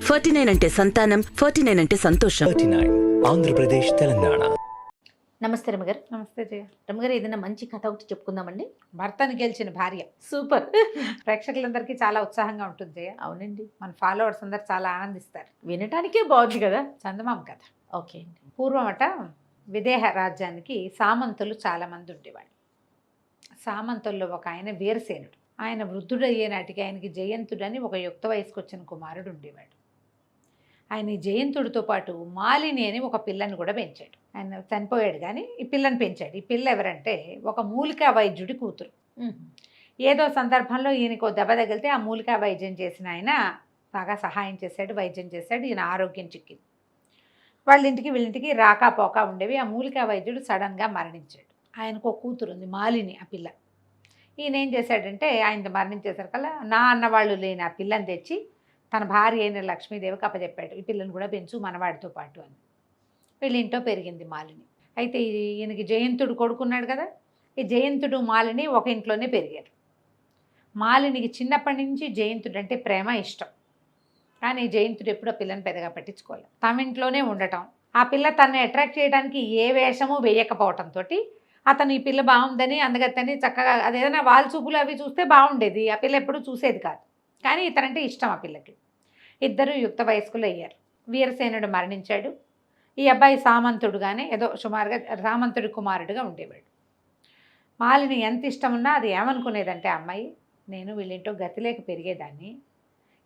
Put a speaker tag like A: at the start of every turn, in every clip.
A: 49 అంటే సంతానం, 49 అంటే సంతోషం.
B: 39 ఆంధ్రప్రదేశ్ తెలంగాణ.
C: నమస్తే రమగారు.
D: నమస్తే జయ.
C: రమగారు, ఏదైనా మంచి కథ ఒకటి చెప్పుకుందామండి.
D: భర్తను గెలిచిన భార్య
C: సూపర్.
D: ప్రేక్షకులందరికీ చాలా ఉత్సాహంగా ఉంటుంది జయ.
C: అవునండి,
D: మన ఫాలోవర్స్ అందరు చాలా ఆనందిస్తారు.
C: వినటానికే బాగుంది కదా.
D: చందమామ కథ.
C: ఓకే అండి.
D: పూర్వమట విదేహ రాజ్యానికి సామంతులు చాలా మంది ఉండేవాళ్ళు. సామంతుల్లో ఒక ఆయన వీరసేనుడు. ఆయన వృద్ధుడయ్యే నాటికి ఆయనకి జయంతుడని ఒక యుక్త వయసుకు వచ్చిన కుమారుడు ఉండేవాడు. ఆయన ఈ జయంతుడితో పాటు మాలిని అని ఒక పిల్లని కూడా పెంచాడు. ఆయన చనిపోయాడు కానీ ఈ పిల్లని పెంచాడు. ఈ పిల్ల ఎవరంటే ఒక మూలికా వైద్యుడి కూతురు. ఏదో సందర్భంలో ఈయనకు దెబ్బ తగిలితే ఆ మూలికా వైద్యం చేసిన ఆయన బాగా సహాయం చేశాడు, వైద్యం చేశాడు. ఈయన ఆరోగ్యం చిక్కింది. వాళ్ళింటికి వీళ్ళింటికి రాకపోక ఉండేవి. ఆ మూలికా వైద్యుడు సడన్గా మరణించాడు. ఆయనకు ఒక కూతురు ఉంది, మాలిని. ఆ పిల్ల ఈయన ఏం చేశాడంటే ఆయన మరణించేసరికల్లా నా అన్నవాళ్ళు లేని ఆ పిల్లని తెచ్చి తన భార్య అయిన లక్ష్మీదేవికి అప్పచెప్పాడు. ఈ పిల్లని కూడా పెంచు మనవాడితో పాటు అని. వీళ్ళ ఇంట్లో పెరిగింది మాలిని. అయితే ఈయనకి జయంతుడు కొడుకున్నాడు కదా, ఈ జయంతుడు మాలిని ఒక ఇంట్లోనే పెరిగారు. మాలినికి చిన్నప్పటి నుంచి జయంతుడు అంటే ప్రేమ, ఇష్టం. కానీ జయంతుడు ఎప్పుడు ఆ పిల్లని పెద్దగా పట్టించుకోలేదు. తమ ఇంట్లోనే ఉండటం, ఆ పిల్ల తనని అట్రాక్ట్ చేయడానికి ఏ వేషము వేయకపోవటంతో అతను ఈ పిల్ల బాగుందని అందుకని చక్కగా అదేదైనా వాళ్ళ చూపులు అవి చూస్తే బాగుండేది. ఆ పిల్ల ఎప్పుడూ చూసేది కాదు. కానీ ఇతనంటే ఇష్టం ఆ పిల్లకి. ఇద్దరు యుక్త వయస్కులు అయ్యారు. వీరసేనుడు మరణించాడు. ఈ అబ్బాయి సామంతుడుగానే ఏదో సుమారుగా సామంతుడి కుమారుడుగా ఉండేవాడు. మాలిని ఎంత ఇష్టం ఉన్నా అది ఏమనుకునేదంటే అమ్మాయి, నేను వీళ్ళింటో గతి లేక పెరిగేదాన్ని,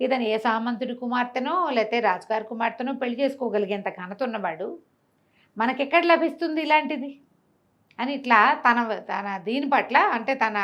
D: ఇతను ఏ సామంతుడి కుమార్తెనో లేకపోతే రాజుగారి కుమార్తెనో పెళ్లి చేసుకోగలిగేంత ఘనత ఉన్నవాడు, మనకెక్కడ లభిస్తుంది ఇలాంటిది అని ఇట్లా తన దీని పట్ల అంటే తన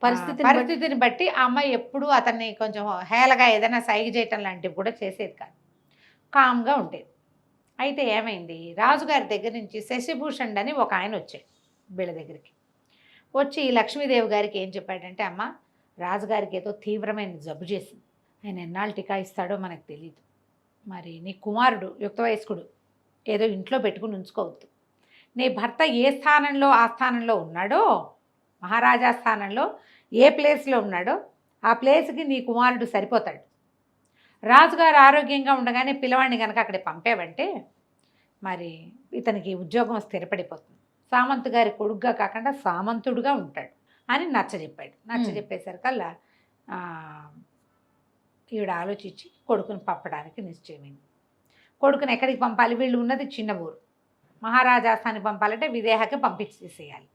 D: పరిస్థితిని బట్టి ఆ అమ్మాయి ఎప్పుడూ అతన్ని కొంచెం హేళగా ఏదైనా సైగ చేయటం లాంటివి కూడా చేసేది కాదు. కామ్గా ఉండేది. అయితే ఏమైంది, రాజుగారి దగ్గర నుంచి శశిభూషణ్ అని ఒక ఆయన వచ్చాడు వీళ్ళ దగ్గరికి. వచ్చి లక్ష్మీదేవి గారికి ఏం చెప్పాడంటే, అమ్మ రాజుగారికి ఏదో తీవ్రమైన జబ్బు చేసింది, ఆయన ఎన్నాళ్ళు టీకా ఇస్తాడో మనకు తెలియదు, మరి నీ కుమారుడు యుక్త వయస్కుడు ఏదో ఇంట్లో పెట్టుకుని ఉంచుకోవద్దు, నీ భర్త ఏ స్థానంలో ఆ స్థానంలో ఉన్నాడో, మహారాజా స్థానంలో ఏ ప్లేస్లో ఉన్నాడో ఆ ప్లేస్కి నీ కుమారుడు సరిపోతాడు. రాజుగారు ఆరోగ్యంగా ఉండగానే పిల్లవాడిని కనుక అక్కడ పంపేవంటే మరి ఇతనికి ఉద్యోగం స్థిరపడిపోతుంది, సామంతు గారి కొడుగ్గా కాకుండా సామంతుడుగా ఉంటాడు అని నచ్చజెప్పాడు. నచ్చజెప్పేసరికల్లా ఈవిడ ఆలోచించి కొడుకుని పంపడానికి నిశ్చయమైంది. కొడుకుని ఎక్కడికి పంపాలి, వీళ్ళు ఉన్నది చిన్న ఊరు, మహారాజాస్థానికి పంపాలంటే విదేహకి పంపించేసేయాలి.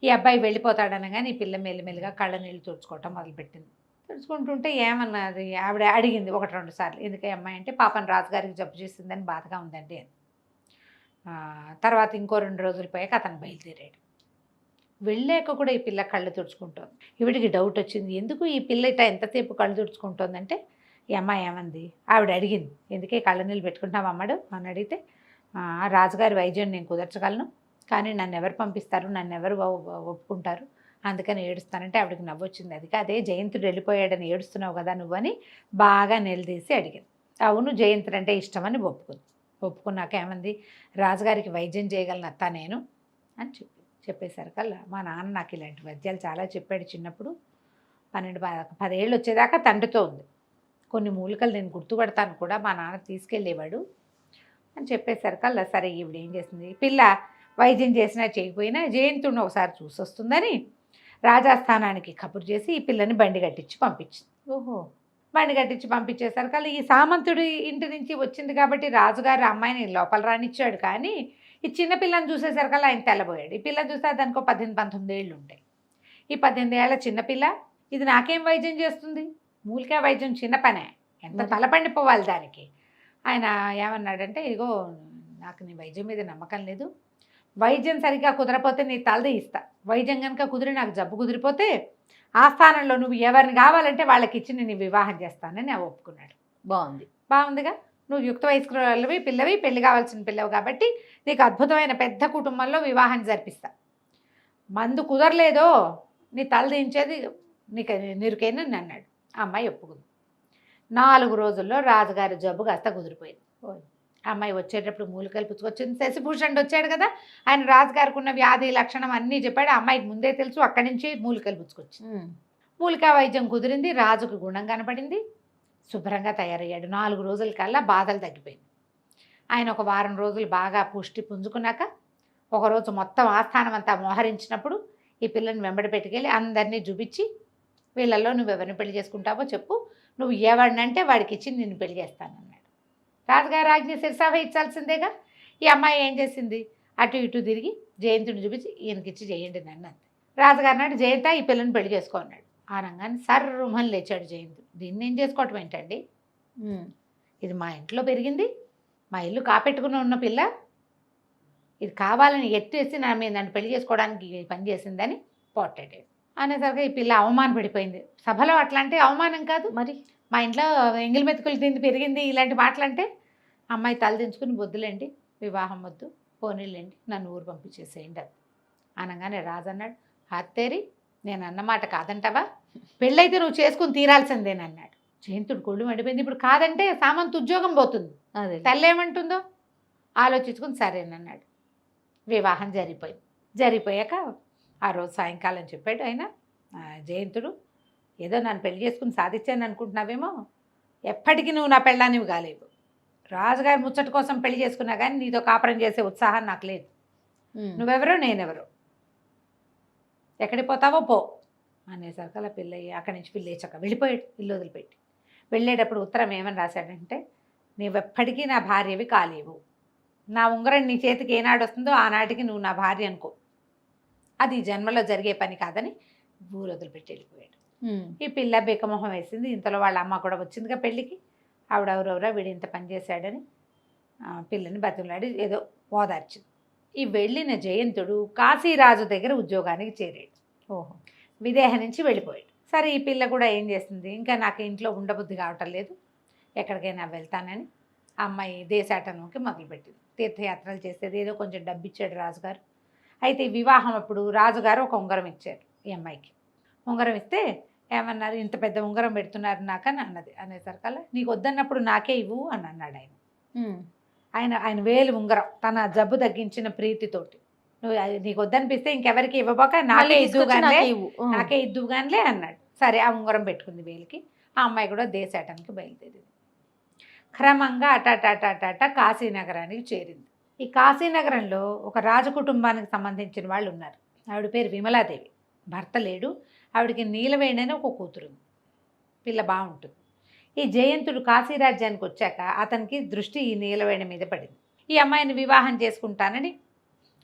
D: ఈ అబ్బాయి వెళ్ళిపోతాడనగానే ఈ పిల్ల మెల్లిమెల్లిగా కళ్ళ నీళ్ళు తుడుచుకోవటం మొదలుపెట్టింది. తుడుచుకుంటుంటే ఏమన్నది, ఆవిడ అడిగింది 1-2 సార్లు, ఎందుకే అమ్మాయి అంటే, పాపం రాజుగారికి జబ్బు చేసిందని బాధగా ఉందండి అని. తర్వాత ఇంకో 2 రోజులు పోయాక అతను బయలుదేరాడు. వెళ్ళాక కూడా ఈ పిల్ల కళ్ళు తుడుచుకుంటోంది. ఈవిడికి డౌట్ వచ్చింది, ఎందుకు ఈ పిల్ల ఇట్లా ఎంతసేపు కళ్ళు తుడుచుకుంటోందంటే, ఈ అమ్మాయి ఏమంది, ఆవిడ అడిగింది, ఎందుకే కళ్ళ నీళ్ళు పెట్టుకుంటున్నావు అమ్మడు అని అడిగితే, రాజుగారి వైద్యం నేను కుదర్చగలను, కానీ నన్ను ఎవరు పంపిస్తారు, నన్ను ఎవరు ఒప్పుకుంటారు, అందుకని ఏడుస్తానంటే ఆవిడకి నవ్వొచ్చింది. అది అదే జయంతుడు వెళ్ళిపోయాడని ఏడుస్తున్నావు కదా నువ్వు అని బాగా నిలదీసి అడిగింది. అవును, జయంతుడు అంటే ఇష్టమని ఒప్పుకున్నాక ఏమంది, రాజుగారికి వైద్యం చేయగలను అత్త నేను అని చెప్పేసరికల్లా, మా నాన్న నాకు ఇలాంటి వైద్యాలు చాలా చెప్పాడు చిన్నప్పుడు, 12-10 ఏళ్ళు వచ్చేదాకా తండ్రితో ఉంది, కొన్ని మూలికలు నేను గుర్తుపడతాను కూడా, మా నాన్న తీసుకెళ్ళేవాడు అని చెప్పేసరికల్లా, సరే ఈవిడ ఏం చేసింది, పిల్ల వైద్యం చేసినా చేయకపోయినా జయంతుడిని ఒకసారి చూసొస్తుందని రాజాస్థానానికి కబురు చేసి ఈ పిల్లని బండి కట్టించి పంపించింది. బండి కట్టించి పంపించేసరికల్లా ఈ సామంతుడి ఇంటి నుంచి వచ్చింది కాబట్టి రాజుగారి అమ్మాయిని లోపల రానిచ్చాడు, కానీ ఈ చిన్న పిల్లని చూసేసరికల్లా ఆయన తెల్లబోయాడు. ఈ పిల్లని చూస్తే దానికో 18-19 ఏళ్ళు ఉంటాయి. ఈ 18 ఏళ్ల చిన్నపిల్ల ఇది నాకేం వైద్యం చేస్తుంది, మూలికా వైద్యం చిన్న పనే, ఎంత తలపండిపోవాలి దానికి. ఆయన ఏమన్నాడంటే, ఇదిగో నాకు నీ వైద్యం మీద నమ్మకం లేదు, వైద్యం సరిగ్గా కుదరపోతే నీ తలది ఇస్తా, వైద్యం కనుక కుదిరి నాకు జబ్బు కుదిరిపోతే ఆ స్థానంలో నువ్వు ఎవరిని కావాలంటే వాళ్ళకి ఇచ్చి నేను వివాహం చేస్తానని ఒప్పుకున్నాడు. బాగుందిగా, నువ్వు యుక్త వయస్కులవి పిల్లవి, పెళ్లి కావాల్సిన పిల్లవి కాబట్టి నీకు అద్భుతమైన పెద్ద కుటుంబంలో వివాహం జరిపిస్తా, మందు కుదరలేదో నీ తల దించేది నీకు నిరుకేనని అన్నాడు. ఆ అమ్మాయి ఒప్పుకుంది. 4 రోజుల్లో రాజుగారి జబ్బు కాస్త కుదిరిపోయింది. అమ్మాయి వచ్చేటప్పుడు మూలికలు పుచ్చుకొచ్చింది. శశిభూషణ్ వచ్చాడు కదా, ఆయన రాజుగారికి ఉన్న వ్యాధి లక్షణం అన్నీ చెప్పాడు. అమ్మాయికి ముందే తెలుసు, అక్కడి నుంచి మూలికలు పుచ్చుకొచ్చింది. మూలికా వైద్యం కుదిరింది, రాజుకు గుణం కనపడింది. శుభ్రంగా తయారయ్యాడు. 4 రోజుల కల్లా బాధలు తగ్గిపోయింది. ఆయన ఒక వారం రోజులు బాగా పుష్టి పుంజుకున్నాక ఒకరోజు మొత్తం ఆస్థానం అంతా మోహరించినప్పుడు ఈ పిల్లని వెంబడి పెట్టుకెళ్ళి అందరినీ చూపించి, వీళ్ళల్లో నువ్వు ఎవరిని పెళ్లి చేసుకుంటావో చెప్పు, నువ్వు ఎవరినంటే వాడికి ఇచ్చి నిన్ను పెళ్లి చేస్తానన్నాడు. రాజుగారు ఆజ్ఞ శిరసావహించాల్సిందేగా. ఈ అమ్మాయి ఏం చేసింది, అటు ఇటు తిరిగి జయంతుడిని చూపించి ఈయనకిచ్చి చేయండి నన్ను అంది. రాజుగారు నాడు జయంత ఈ పిల్లని పెళ్లి చేసుకో అన్నాడు. ఆ రంగాన్ని సర్రుమని లేచాడు జయంతుడు. దీన్ని ఏం చేసుకోవటం ఏంటండి, ఇది మా ఇంట్లో పెరిగింది, మా ఇల్లు కాపెట్టుకుని ఉన్న పిల్ల, ఇది కావాలని ఎత్తేసి నన్ను పెళ్లి చేసుకోవడానికి పని చేసిందని పోట్లాడాడు. అనేసరికి ఈ పిల్ల అవమానపడిపోయింది. సభలో అట్లా అంటే అవమానం కాదు మరి, మా ఇంట్లో ఎంగిలి మెతుకులు తింది పెరిగింది ఇలాంటి మాటలంటే అమ్మాయి తలదించుకుని వద్దులేండి, వివాహం వద్దు, పోనీలేండి, నన్ను ఊరు పంపించేసేయండి అది అనగానే రాజు అన్నాడు, హత్తేరి నేను అన్నమాట కాదంటావా, పెళ్ళైతే నువ్వు చేసుకుని తీరాల్సిందేనన్నాడు. జయంతుడు కొళ్ళు మండిపోయింది. ఇప్పుడు కాదంటే సామంతు ఉద్యోగం పోతుంది,
C: అదే
D: తల్లి ఏమంటుందో ఆలోచించుకుని సరేనన్నాడు. వివాహం జరిగిపోయాక ఆ రోజు సాయంకాలం చెప్పాడు ఆయన జయంతుడు, ఏదో నన్ను పెళ్లి చేసుకుని సాధించాను అనుకుంటున్నావేమో, ఎప్పటికీ నువ్వు నా పెళ్ళానివి కాలేవు, రాజుగారి ముచ్చట కోసం పెళ్లి చేసుకున్నా కానీ నీతో కాపురం చేసే ఉత్సాహం నాకు లేదు, నువ్వెవరో నేనెవరో, ఎక్కడికి పోతావో పో అనేసరికి అలా పిల్లయ్య అక్కడి నుంచి పిల్లేచక్క వెళ్ళిపోయాడు. ఇల్లు వదిలిపెట్టి వెళ్ళేటప్పుడు ఉత్తరం ఏమని రాశాడంటే, నువ్వెప్పటికీ నా భార్యవి కాలేవు, నా ఉంగరం నీ చేతికి ఏనాడు వస్తుందో ఆనాటికి నువ్వు నా భార్య అనుకో, అది జన్మలో జరిగే పని కాదని ఊరు వదిలిపెట్టి వెళ్ళిపోయాడు. ఈ పిల్ల బేకమొహం వేసింది. ఇంతలో వాళ్ళ అమ్మ కూడా వచ్చిందిగా పెళ్ళికి. ఆవిడెవరెవరో వీడు ఇంత పని చేశాడని పిల్లని బతిమలాడి ఏదో ఓదార్చింది. ఈ వెళ్ళిన జయంతుడు కాశీరాజు దగ్గర ఉద్యోగానికి చేరాడు. ఓహో, విదేహ నుంచి వెళ్ళిపోయాడు. సరే ఈ పిల్ల కూడా ఏం చేస్తుంది, ఇంకా నాకు ఇంట్లో ఉండబుద్ధి కావటం లేదు, ఎక్కడికైనా వెళ్తానని అమ్మాయి దేశాటనంకి మొదలుపెట్టింది. తీర్థయాత్రలు చేసేది, ఏదో కొంచెం డబ్బు ఇచ్చాడు రాజుగారు. అయితే వివాహం అప్పుడు రాజుగారు ఒక ఉంగరం ఇచ్చారు ఈ అమ్మాయికి. ఉంగరం ఇస్తే ఏమన్నారు, ఇంత పెద్ద ఉంగరం పెడుతున్నారు నాకని అన్నది. అనేసరికల్లా నీకు వద్దన్నప్పుడు నాకే ఇవ్వు అని అన్నాడు ఆయన వేలు ఉంగరం తన జబ్బు తగ్గించిన ప్రీతితోటి, నువ్వు నీకు వద్దనిపిస్తే ఇంకెవరికి ఇవ్వబోక నాకే ఇద్దుగానే అన్నాడు. సరే ఆ ఉంగరం పెట్టుకుంది వేలికి. ఆ అమ్మాయి కూడా దేశాటానికి బయలుదేరింది. క్రమంగా అటాటాటాట కాశీనగరానికి చేరింది. ఈ కాశీనగరంలో ఒక రాజకుటుంబానికి సంబంధించిన వాళ్ళు ఉన్నారు. ఆవిడ పేరు విమలాదేవి, భర్త లేడు, ఆవిడకి నీలవేణి అని ఒక కూతురు ఉంది, పిల్ల బాగుంటుంది. ఈ జయంతుడు కాశీరాజ్యానికి వచ్చాక అతనికి దృష్టి ఈ నీలవేణి మీద పడింది. ఈ అమ్మాయిని వివాహం చేసుకుంటానని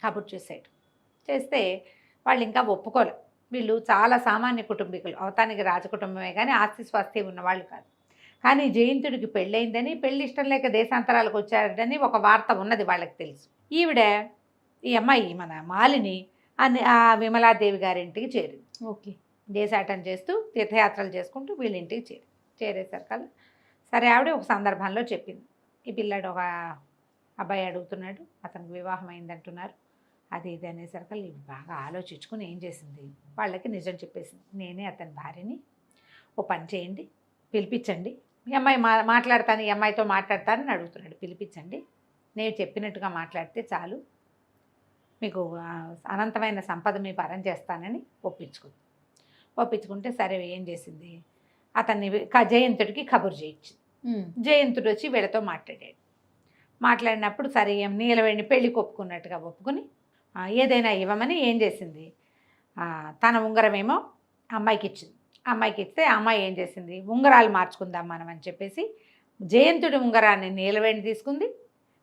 D: కబుర్ చేశాడు. చేస్తే వాళ్ళు ఇంకా ఒప్పుకోలే. వీళ్ళు చాలా సామాన్య కుటుంబీకులు, అవతానికి రాజకుటుంబమే కానీ ఆస్తి స్వాస్థ్యం ఉన్నవాళ్ళు కాదు. కానీ జయంతుడికి పెళ్ళయిందని, పెళ్ళి ఇష్టం లేక దేశాంతరాలకు వచ్చాడని ఒక వార్త ఉన్నది వాళ్ళకి తెలుసు. ఈ అమ్మాయి మన మాలిని ఆ విమలాదేవి గారింటికి చేరింది. ఓకే, దేశాటం చేస్తూ తీర్థయాత్రలు చేసుకుంటూ వీళ్ళింటికి చేరేసరికల్లా సరే ఆవిడ ఒక సందర్భంలో చెప్పింది, ఈ పిల్లాడు ఒక అబ్బాయి అడుగుతున్నాడు, అతనికి వివాహం అయిందంటున్నారు, అది ఇది అనేసరికల్లా ఇవి బాగా ఆలోచించుకుని ఏం చేసింది, వాళ్ళకి నిజం చెప్పేసింది, నేనే అతని భార్యని, ఓ పని చేయండి, పిలిపించండి, ఈ అమ్మాయి మాట్లాడతాను, ఈ అమ్మాయితో మాట్లాడతానని అడుగుతున్నాడు, పిలిపించండి, నేను చెప్పినట్టుగా మాట్లాడితే చాలు, మీకు అనంతమైన సంపద మీ పరం చేస్తానని ఒప్పించుకుంటే సరే ఏం చేసింది, అతన్ని జయంతుడికి కబురు చేయించింది. జయంతుడు వచ్చి వీళ్ళతో మాట్లాడినప్పుడు సరే నీలవేణి పెళ్ళికి ఒప్పుకుని ఏదైనా ఇవ్వమని ఏం చేసింది, తన ఉంగరమేమో అమ్మాయికి ఇచ్చింది. అమ్మాయికి ఇస్తే అమ్మాయి ఏం చేసింది, ఉంగరాలు మార్చుకుందాం మనం అని చెప్పేసి జయంతుడి ఉంగరాన్ని నీలవేణి తీసుకుంది.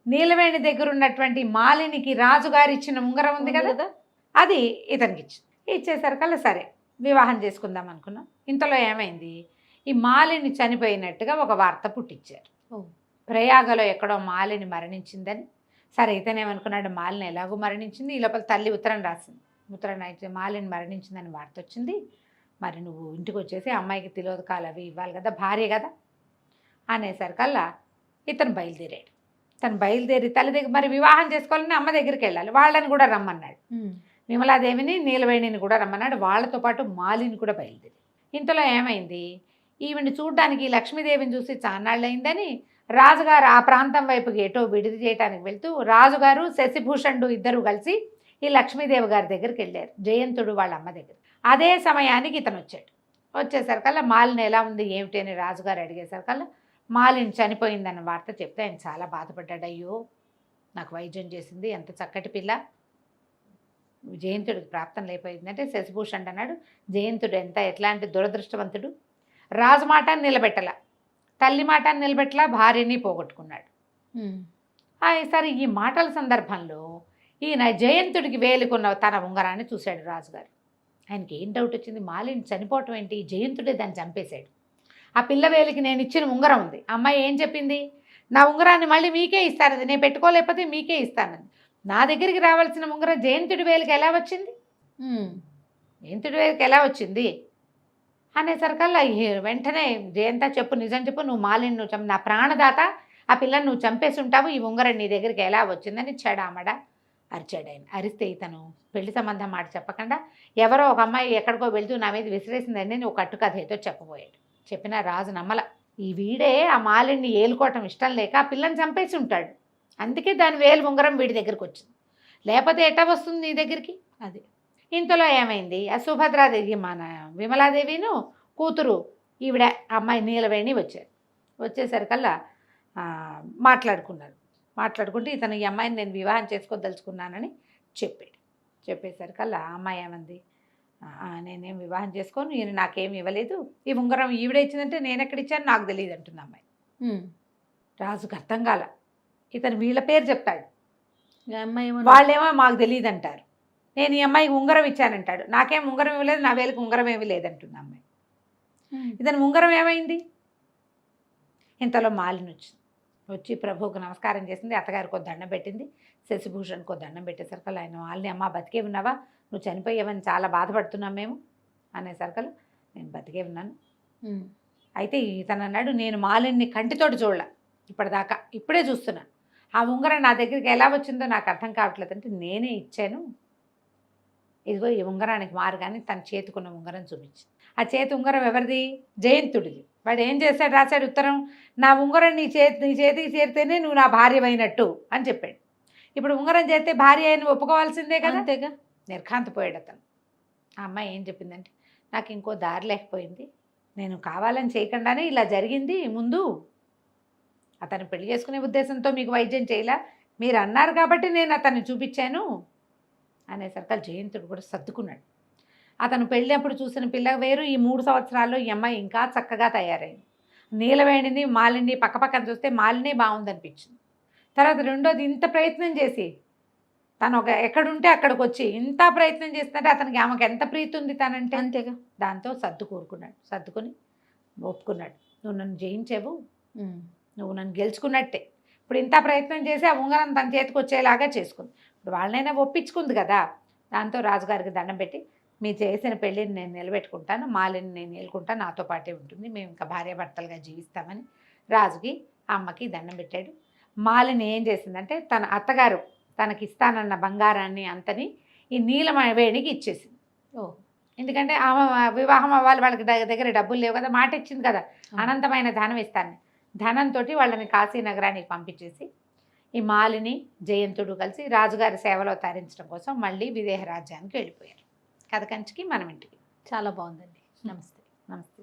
D: నీలవేణి దగ్గర ఉన్నటువంటి మాలినికి రాజుగారు ఇచ్చిన ఉంగరం ఉంది కదా, అది ఇతనికి ఇచ్చేసరికల్లా సరే వివాహం చేసుకుందాం అనుకున్నాం. ఇంతలో ఏమైంది, ఈ మాలిని చనిపోయినట్టుగా ఒక వార్త పుట్టించారు. ప్రయాగలో ఎక్కడో మాలిని మరణించిందని. సరే ఇతనేమనుకున్నాడు, మాలిని ఎలాగో మరణించింది, ఈ లోపల తల్లి ఉత్తరం రాసింది. ఉత్తరం అయితే మాలిని మరణించిందని వార్త వచ్చింది, మరి నువ్వు ఇంటికి వచ్చేసి అమ్మాయికి తిలోదకాలు అవి ఇవ్వాలి కదా, భార్య కదా అనేసరికల్లా ఇతను బయలుదేరాడు. తను బయలుదేరి తల్లి దగ్గర మరి వివాహం చేసుకోవాలని అమ్మ దగ్గరికి వెళ్ళాలి, వాళ్ళని కూడా రమ్మన్నాడు. విమలాదేవిని నీలవేణిని కూడా రమ్మన్నాడు, వాళ్ళతో పాటు మాలిని కూడా బయలుదేరి. ఇంతలో ఏమైంది, ఈవిని చూడ్డానికి లక్ష్మీదేవిని చూసి చాన్నాళ్ళు అయిందని రాజుగారు ఆ ప్రాంతం వైపుకి ఏటో విడిది చేయడానికి వెళ్తూ రాజుగారు శశిభూషణుడు ఇద్దరు కలిసి ఈ లక్ష్మీదేవి గారి దగ్గరికి వెళ్ళారు, జయంతుడు వాళ్ళ అమ్మ దగ్గర. అదే సమయానికి ఇతను వచ్చాడు. వచ్చేసరికల్లా మాలిని ఎలా ఉంది ఏమిటి అని రాజుగారు అడిగేసరికల్లా మాలిని చనిపోయిందన్న వార్త చెప్తే ఆయన చాలా బాధపడ్డాడు. అయ్యో నాకు వైద్యం చేసింది ఎంత చక్కటి పిల్ల, జయంతుడికి ప్రాప్తం లేకపోయిందంటే శశిభూషణ్ అన్నాడు, జయంతుడు ఎట్లాంటి దురదృష్టవంతుడు, రాజు మాట నిలబెట్టలా, తల్లి మాట నిలబెట్టలా, భార్యని పోగొట్టుకున్నాడు. సరే ఈ మాటల సందర్భంలో ఈయన జయంతుడికి వేలుకున్న తన ఉంగరాన్ని చూశాడు రాజుగారు. ఆయనకి ఏం డౌట్ వచ్చింది, మాలిని చనిపోవటం ఏంటి, జయంతుడే దాన్ని చంపేశాడు. ఆ పిల్ల వేలికి నేను ఇచ్చిన ఉంగరం ఉంది. అమ్మాయి ఏం చెప్పింది, నా ఉంగరాన్ని మళ్ళీ మీకే ఇస్తానది, నేను పెట్టుకోలేకపోతే మీకే ఇస్తానది. నా దగ్గరికి రావాల్సిన ఉంగరం జయంతుడి వేలికి ఎలా వచ్చింది, జయంతుడి వేలికి ఎలా వచ్చింది అనేసరికల్లా వెంటనే జయంత చెప్పు, నిజం చెప్పు, నువ్వు మాలిని నువ్వు నా ప్రాణదాత, ఆ పిల్లని నువ్వు చంపేసి ఉంటావు, ఈ ఉంగరం నీ దగ్గరికి ఎలా వచ్చిందని చెడామడ అరిచాడు ఆయన. అరిస్తే ఇతను పెళ్లి సంబంధం మాట చెప్పకుండా ఎవరో ఒక అమ్మాయి ఎక్కడికో వెళ్తూ నా మీద విసిరేసిందని నేను ఒక కట్టు కథ ఏదో చెప్పబోయాడు. చెప్పిన రాజు నమ్మల. ఈ వీడే ఆ మాలిని ఏలుకోవటం ఇష్టం లేక ఆ పిల్లని చంపేసి ఉంటాడు, అందుకే దాని వేలు ఉంగరం వీడి దగ్గరికి వచ్చింది, లేకపోతే ఎట్టా వస్తుంది నీ దగ్గరికి. అది ఇంతలో ఏమైంది, ఆ సుభద్రాదేవి మన విమలాదేవిను కూతురు ఈవిడ అమ్మాయి నీలవేణి వచ్చారు. వచ్చేసరికల్లా మాట్లాడుకుంటే ఇతను ఈ అమ్మాయిని నేను వివాహం చేసుకోదలుచుకున్నానని చెప్పాడు. చెప్పేసరికల్లా ఆ అమ్మాయి ఏమంది, నేనేం వివాహం చేసుకోను, ఈయన నాకేం ఇవ్వలేదు, ఈ ఉంగరం ఈవిడ ఇచ్చిందంటే నేను ఎక్కడిచ్చాను నాకు తెలియదు అంటుంది అమ్మాయి. రాజుకు అర్థం కాల. ఇతను వీళ్ళ పేరు చెప్తాడు, వాళ్ళేమో మాకు తెలియదు అంటారు, నేను ఈ అమ్మాయికి ఉంగరం ఇచ్చానంటాడు, నాకేం ఉంగరం ఇవ్వలేదు, నా వేలికి ఉంగరం ఏమీ లేదంటుంది అమ్మాయి. ఇతను ఉంగరం ఏమైంది. ఇంతలో మాలిని వచ్చి ప్రభువుకు నమస్కారం చేసింది, అత్తగారికి దండం పెట్టింది, శశిభూషణ్కి దండం పెట్టేసరికల్లా ఆయన వాళ్ళని, అమ్మ బతికే ఉన్నావా, నువ్వు చనిపోయావని చాలా బాధపడుతున్నాం మేము అనేసరికల్లా నేను బతికే ఉన్నాను. అయితే ఇతను అన్నాడు, నేను మాలిని కంటితోటి చూడలే ఇప్పటిదాకా, ఇప్పుడే చూస్తున్నాను, ఆ ఉంగరం నా దగ్గరికి ఎలా వచ్చిందో నాకు అర్థం కావట్లేదు అంటే నేనే ఇచ్చాను, ఇదిగో ఈ ఉంగరానికి మారుగానే తన చేతికున్న ఉంగరం చూపించింది. ఆ చేతి ఉంగరం ఎవరిది, జయంతుడిది. వాడు ఏం చేశాడు, రాశాడు ఉత్తరం, నా ఉంగరం నీ చేతికి చేరితేనే నువ్వు నా భార్యమైనట్టు అని చెప్పాడు. ఇప్పుడు ఉంగరం చేస్తే భార్య అని ఒప్పుకోవాల్సిందే కదా, అంతేగా. నిర్ఘాంతపోయాడు అతను. ఆ అమ్మాయి ఏం చెప్పిందంటే, నాకు ఇంకో దారి లేకపోయింది, నేను కావాలని చేయకుండానే ఇలా జరిగింది, ముందు అతను పెళ్లి చేసుకునే ఉద్దేశంతో మీకు వైద్యం చేయలా, మీరు అన్నారు కాబట్టి నేను అతన్ని చూపించాను అనేసరికి జయంతుడు కూడా సర్దుకున్నాడు. అతను పెళ్ళినప్పుడు చూసిన పిల్ల వేరు, ఈ 3 సంవత్సరాల్లో ఈ అమ్మాయి ఇంకా చక్కగా తయారైంది. నీలవేణిని మాలిని పక్కపక్కన చూస్తే మాలిని బాగుందనిపించింది. తర్వాత రెండోది, ఇంత ప్రయత్నం చేసి తను ఎక్కడుంటే అక్కడికి వచ్చి ఇంత ప్రయత్నం చేస్తుంటే అతనికి ఆమెకు ఎంత ప్రీతి ఉంది తనంటే, అంతేగా. దాంతో సర్దుకుని ఒప్పుకున్నాడు, నువ్వు నన్ను జయించావు, నువ్వు నన్ను గెలుచుకున్నట్టే, ఇప్పుడు ఇంత ప్రయత్నం చేసి ఆ ఉంగరం తన చేతికి వచ్చేలాగా చేసుకుంది, ఇప్పుడు వాళ్ళనైనా ఒప్పించుకుంది కదా. దాంతో రాజుగారికి దండం పెట్టి, మీరు చేసిన పెళ్ళిని నేను నిలబెట్టుకుంటాను, మాలిని నేను నిలుకుంటాను, నాతో పాటే ఉంటుంది, మేము ఇంకా భార్యాభర్తలుగా జీవిస్తామని రాజుకి అమ్మకి దండం పెట్టాడు. మాలిని ఏం చేసిందంటే తన అత్తగారు తనకి ఇస్తానన్న బంగారాన్ని అంతని ఈ నీలవేణికి ఇచ్చేసింది. ఎందుకంటే ఆమె వివాహం అవ్వాలి, వాళ్ళకి దగ్గర డబ్బులు లేవు కదా, మాట ఇచ్చింది కదా, అనంతమైన ధనం ఇస్తాను. ధనంతో వాళ్ళని కాశీ నగరానికి పంపించేసి ఈ మాలిని జయంతుడు కలిసి రాజుగారి సేవలో తరించడం కోసం మళ్ళీ విదేహ రాజ్యానికి వెళ్ళిపోయారు. కథ కంచికి మనం ఇంటికి.
C: చాలా బాగుందండి. నమస్తే.
D: నమస్తే.